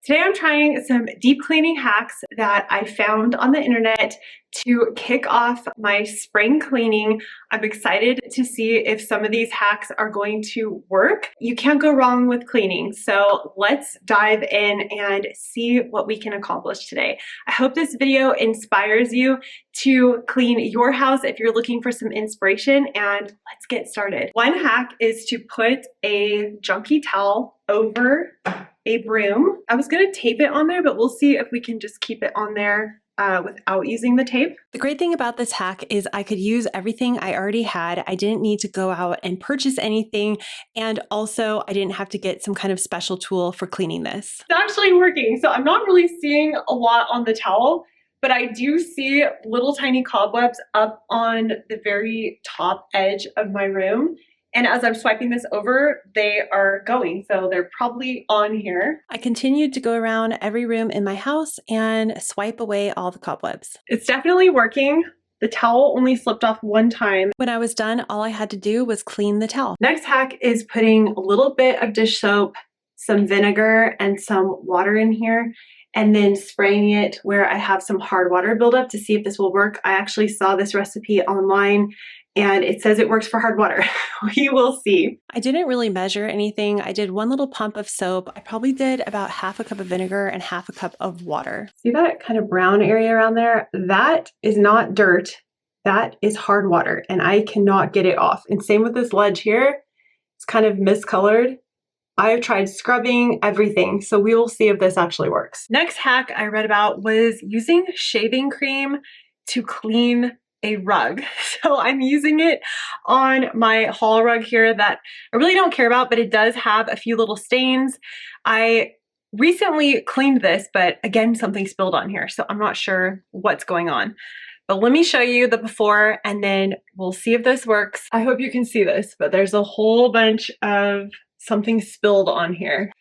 Today I'm trying some deep cleaning hacks that I found on the internet to kick off my spring cleaning. I'm excited to see if some of these hacks are going to work. You can't go wrong with cleaning, so let's dive in and see what we can accomplish today. I hope this video inspires you to clean your house if you're looking for some inspiration, and let's get started. One hack is to put a junky towel over a broom. I was gonna tape it on there, but we'll see if we can just keep it on there without using the tape. The great thing about this hack is I could use everything I already had. I didn't need to go out and purchase anything. And also I didn't have to get some kind of special tool for cleaning this. It's actually working. So I'm not really seeing a lot on the towel, but I do see little tiny cobwebs up on the very top edge of my room. And as I'm swiping this over, they are going. So they're probably on here. I continued to go around every room in my house and swipe away all the cobwebs. It's definitely working. The towel only slipped off one time. When I was done, all I had to do was clean the towel. Next hack is putting a little bit of dish soap, some vinegar, and some water in here, and then spraying it where I have some hard water buildup to see if this will work. I actually saw this recipe online and it says it works for hard water. We will see. I didn't really measure anything. I did one little pump of soap. I probably did about half a cup of vinegar and half a cup of water. See that kind of brown area around there? That is not dirt. That is hard water and I cannot get it off. And same with this ledge here. It's kind of miscolored. I have tried scrubbing everything, so we will see if this actually works. Next hack I read about was using shaving cream to clean a rug. So I'm using it on my hall rug here that I really don't care about, but it does have a few little stains. I recently cleaned this, but again, something spilled on here, so I'm not sure what's going on. But let me show you the before and then we'll see if this works. I hope you can see this, but there's a whole bunch of something spilled on here.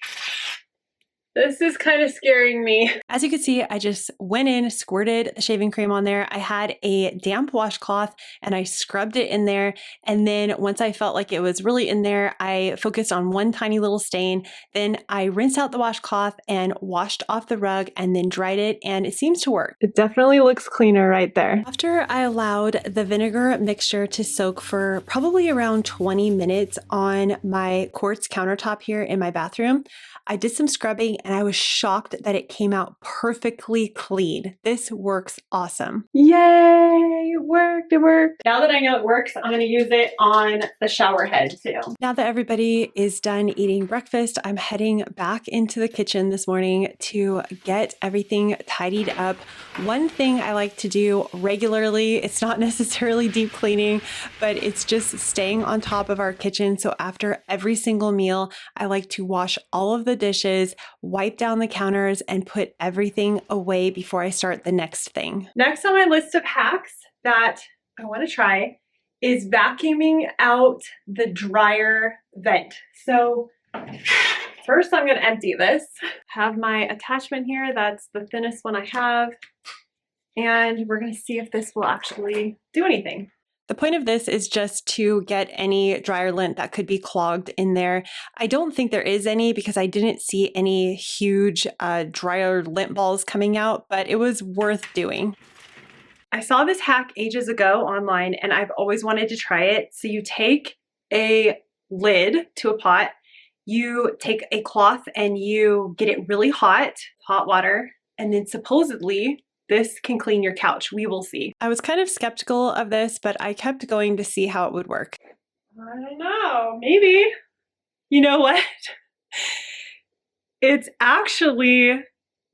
This is kind of scaring me. As you can see, I just went in, squirted the shaving cream on there. I had a damp washcloth and I scrubbed it in there. And then once I felt like it was really in there, I focused on one tiny little stain. Then I rinsed out the washcloth and washed off the rug and then dried it, and it seems to work. It definitely looks cleaner right there. After I allowed the vinegar mixture to soak for probably around 20 minutes on my quartz countertop here in my bathroom, I did some scrubbing and I was shocked that it came out perfectly clean. This works awesome. Yay, it worked, it worked. Now that I know it works, I'm gonna use it on the shower head too. Now that everybody is done eating breakfast, I'm heading back into the kitchen this morning to get everything tidied up. One thing I like to do regularly, it's not necessarily deep cleaning, but it's just staying on top of our kitchen. So after every single meal, I like to wash all of the dishes, wipe down the counters, and put everything away before I start the next thing. Next on my list of hacks that I want to try is vacuuming out the dryer vent. So first I'm going to empty this. Have my attachment here. That's the thinnest one I have. And we're going to see if this will actually do anything. The point of this is just to get any dryer lint that could be clogged in there. I don't think there is any because I didn't see any huge dryer lint balls coming out, but it was worth doing. I saw this hack ages ago online and I've always wanted to try it. So you take a lid to a pot, you take a cloth and you get it really hot water, and then supposedly this can clean your couch. We will see. I was kind of skeptical of this, but I kept going to see how it would work. I don't know, maybe. You know what? It's actually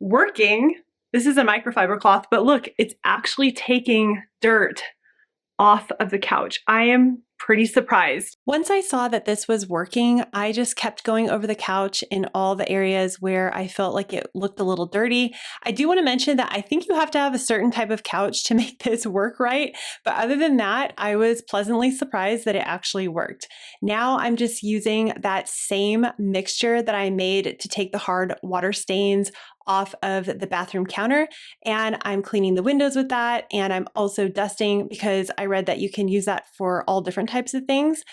working. This is a microfiber cloth, but look, it's actually taking dirt off of the couch. I am pretty surprised. Once I saw that this was working, I just kept going over the couch in all the areas where I felt like it looked a little dirty. I do want to mention that I think you have to have a certain type of couch to make this work right. But other than that, I was pleasantly surprised that it actually worked. Now I'm just using that same mixture that I made to take the hard water stains off of the bathroom counter, and I'm cleaning the windows with that, and I'm also dusting because I read that you can use that for all different types of things.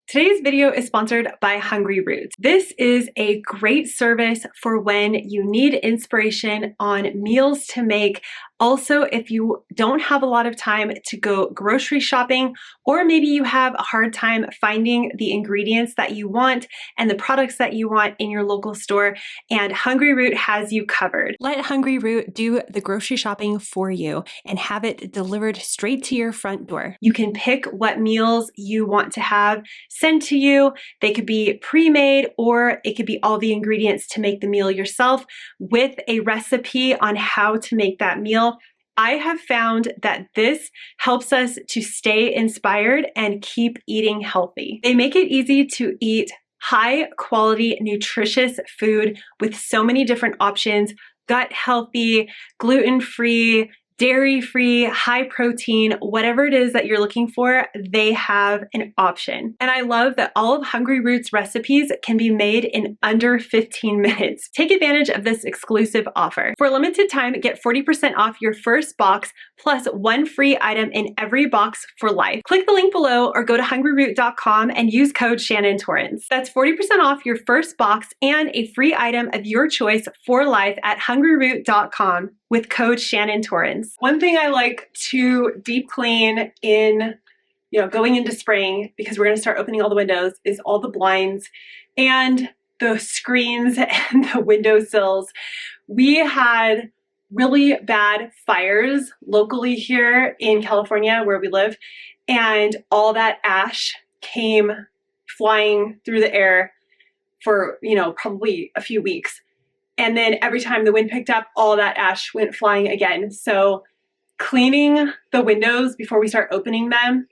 Today's video is sponsored by Hungry Roots. This is a great service for when you need inspiration on meals to make. Also, if you don't have a lot of time to go grocery shopping, or maybe you have a hard time finding the ingredients that you want and the products that you want in your local store, and Hungry Root has you covered. Let Hungry Root do the grocery shopping for you and have it delivered straight to your front door. You can pick what meals you want to have sent to you. They could be pre-made, or it could be all the ingredients to make the meal yourself with a recipe on how to make that meal. I have found that this helps us to stay inspired and keep eating healthy. They make it easy to eat high quality, nutritious food with so many different options: gut healthy, gluten-free, dairy-free, high protein, whatever it is that you're looking for, they have an option. And I love that all of Hungry Roots recipes can be made in under 15 minutes. Take advantage of this exclusive offer. For a limited time, get 40% off your first box plus one free item in every box for life. Click the link below or go to hungryroot.com and use code Shannon Torrens. That's 40% off your first box and a free item of your choice for life at hungryroot.com with code Shannon Torrens. One thing I like to deep clean in, going into spring, because we're gonna start opening all the windows, is all the blinds and the screens and the windowsills. We had really bad fires locally here in California where we live, and all that ash came flying through the air for, probably a few weeks. And then every time the wind picked up, all that ash went flying again. So cleaning the windows before we start opening them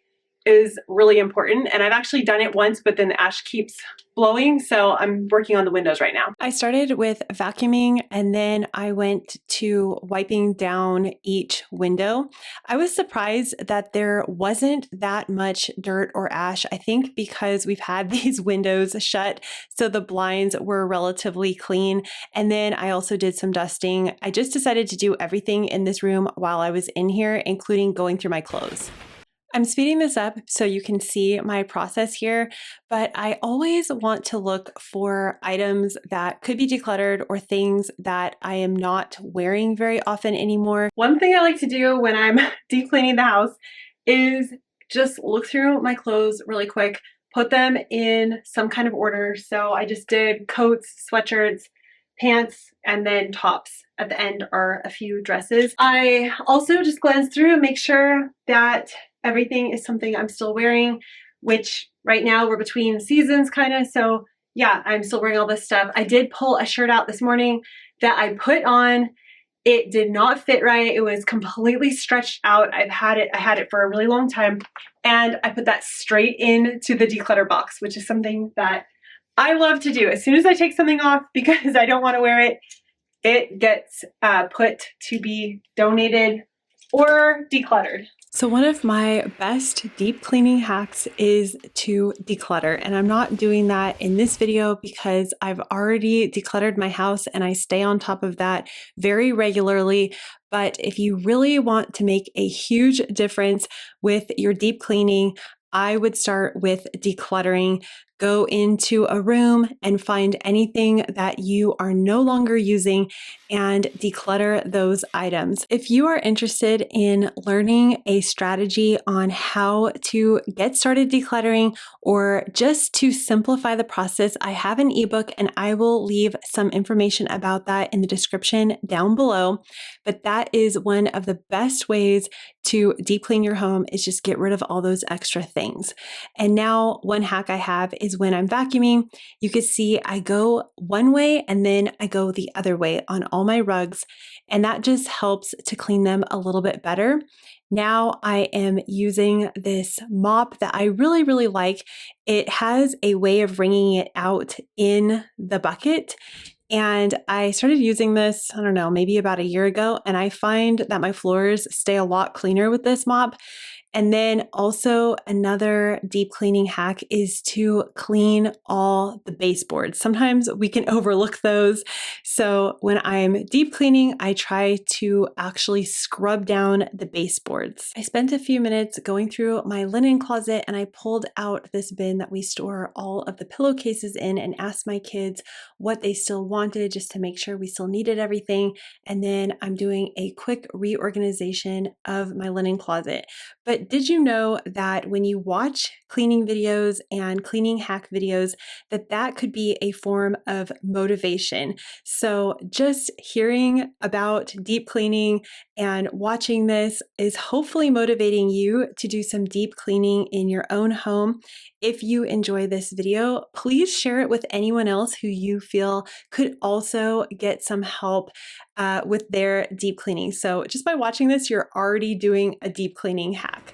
is really important. And I've actually done it once, but then the ash keeps blowing. So I'm working on the windows right now. I started with vacuuming and then I went to wiping down each window. I was surprised that there wasn't that much dirt or ash. I think because we've had these windows shut, so the blinds were relatively clean. And then I also did some dusting. I just decided to do everything in this room while I was in here, including going through my clothes. I'm speeding this up so you can see my process here, but I always want to look for items that could be decluttered or things that I am not wearing very often anymore. One thing I like to do when I'm deep cleaning the house is just look through my clothes really quick, put them in some kind of order. So I just did coats, sweatshirts, pants, and then tops. At the end are a few dresses. I also just glance through and make sure that everything is something I'm still wearing, which right now we're between seasons kind of. So yeah, I'm still wearing all this stuff. I did pull a shirt out this morning that I put on. It did not fit right. It was completely stretched out. I had it for a really long time. And I put that straight into the declutter box, which is something that I love to do. As soon as I take something off because I don't want to wear it, it gets put to be donated or decluttered. So one of my best deep cleaning hacks is to declutter. And I'm not doing that in this video because I've already decluttered my house and I stay on top of that very regularly. But if you really want to make a huge difference with your deep cleaning, I would start with decluttering. Go into a room and find anything that you are no longer using and declutter those items. If you are interested in learning a strategy on how to get started decluttering or just to simplify the process, I have an ebook and I will leave some information about that in the description down below. But that is one of the best ways to deep clean your home, is just get rid of all those extra things. And now one hack I have is when I'm vacuuming, you can see I go one way and then I go the other way on all my rugs, and that just helps to clean them a little bit better. Now I am using this mop that I really, really like. It has a way of wringing it out in the bucket. And I started using this, I don't know, maybe about a year ago, and I find that my floors stay a lot cleaner with this mop. And then also another deep cleaning hack is to clean all the baseboards. Sometimes we can overlook those. So when I'm deep cleaning, I try to actually scrub down the baseboards. I spent a few minutes going through my linen closet and I pulled out this bin that we store all of the pillowcases in and asked my kids what they still wanted just to make sure we still needed everything. And then I'm doing a quick reorganization of my linen closet. But did you know that when you watch cleaning videos and cleaning hack videos, that could be a form of motivation? So just hearing about deep cleaning and watching this is hopefully motivating you to do some deep cleaning in your own home. If you enjoy this video, please share it with anyone else who you feel could also get some help with their deep cleaning. So just by watching this, you're already doing a deep cleaning hack.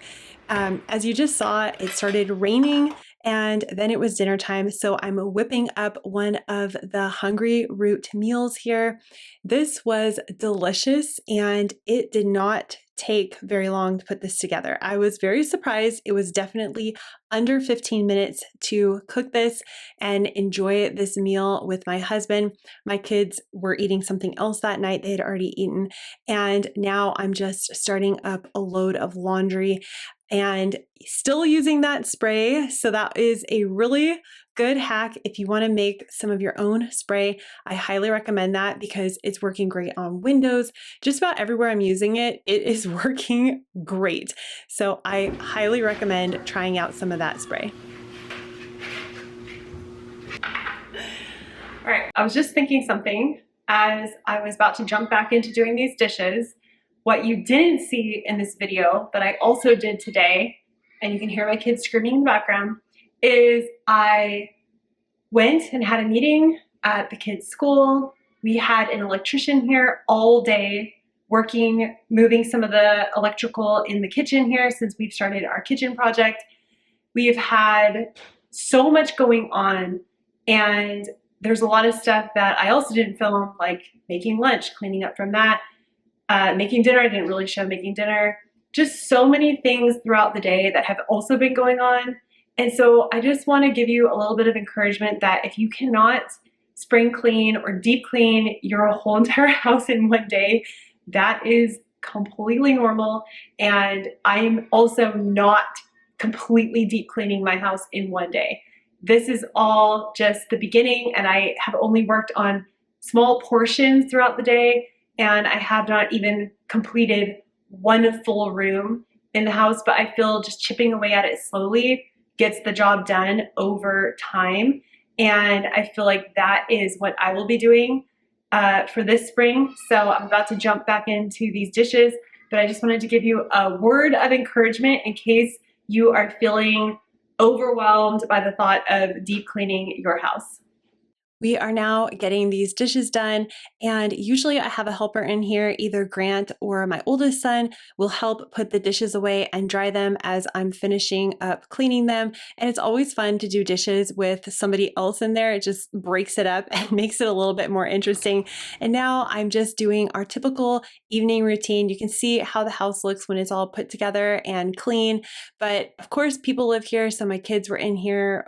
As you just saw, it started raining and then it was dinner time. So I'm whipping up one of the Hungry Root meals here. This was delicious and it did not take very long to put this together. I was very surprised. It was definitely under 15 minutes to cook this and enjoy this meal with my husband. My kids were eating something else that night. They had already eaten. And now I'm just starting up a load of laundry and still using that spray. So that is a really good hack if you want to make some of your own spray. I highly recommend that because it's working great on windows. Just about everywhere I'm using it, it is working great. So I highly recommend trying out some of that spray. All right, I was just thinking something as I was about to jump back into doing these dishes. What you didn't see in this video that I also did today, and you can hear my kids screaming in the background, is I went and had a meeting at the kids' school. We had an electrician here all day working, moving some of the electrical in the kitchen here since we've started our kitchen project. We've had so much going on, and there's a lot of stuff that I also didn't film, like making lunch, cleaning up from that. Making dinner, I didn't really show making dinner. Just so many things throughout the day that have also been going on. And so I just want to give you a little bit of encouragement that if you cannot spring clean or deep clean your whole entire house in one day, that is completely normal. And I'm also not completely deep cleaning my house in one day. This is all just the beginning, and I have only worked on small portions throughout the day. And I have not even completed one full room in the house, but I feel just chipping away at it slowly gets the job done over time. And I feel like that is what I will be doing for this spring. So I'm about to jump back into these dishes, but I just wanted to give you a word of encouragement in case you are feeling overwhelmed by the thought of deep cleaning your house. We are now getting these dishes done, and usually I have a helper in here, either Grant or my oldest son will help put the dishes away and dry them as I'm finishing up cleaning them. And it's always fun to do dishes with somebody else in there. It just breaks it up and makes it a little bit more interesting. And now I'm just doing our typical evening routine. You can see how the house looks when it's all put together and clean. But of course, people live here, so my kids were in here,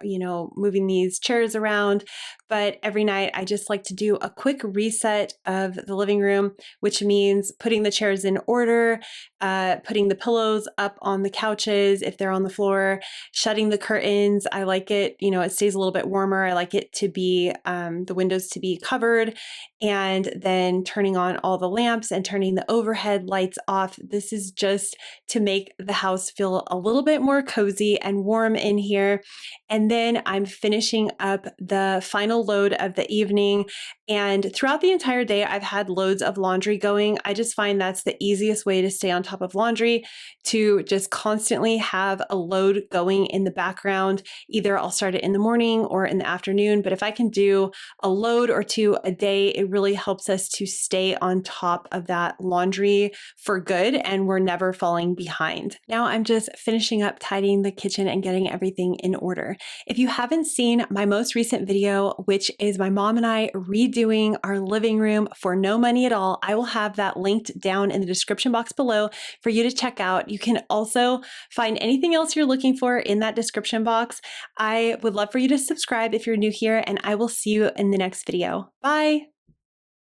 moving these chairs around. But every night I just like to do a quick reset of the living room, which means putting the chairs in order, putting the pillows up on the couches if they're on the floor, shutting the curtains. I like it, it stays a little bit warmer. I like it to be, the windows to be covered, and then turning on all the lamps and turning the overhead lights off. This is just to make the house feel a little bit more cozy and warm in here. And then I'm finishing up the final load of the evening. And throughout the entire day, I've had loads of laundry going. I just find that's the easiest way to stay on top of laundry, to just constantly have a load going in the background. Either I'll start it in the morning or in the afternoon, but if I can do a load or two a day, it really helps us to stay on top of that laundry for good, and we're never falling behind. Now I'm just finishing up tidying the kitchen and getting everything in order. If you haven't seen my most recent video, which is my mom and I redoing our living room for no money at all. I will have that linked down in the description box below for you to check out. You can also find anything else you're looking for in that description box. I would love for you to subscribe if you're new here, and I will see you in the next video. Bye.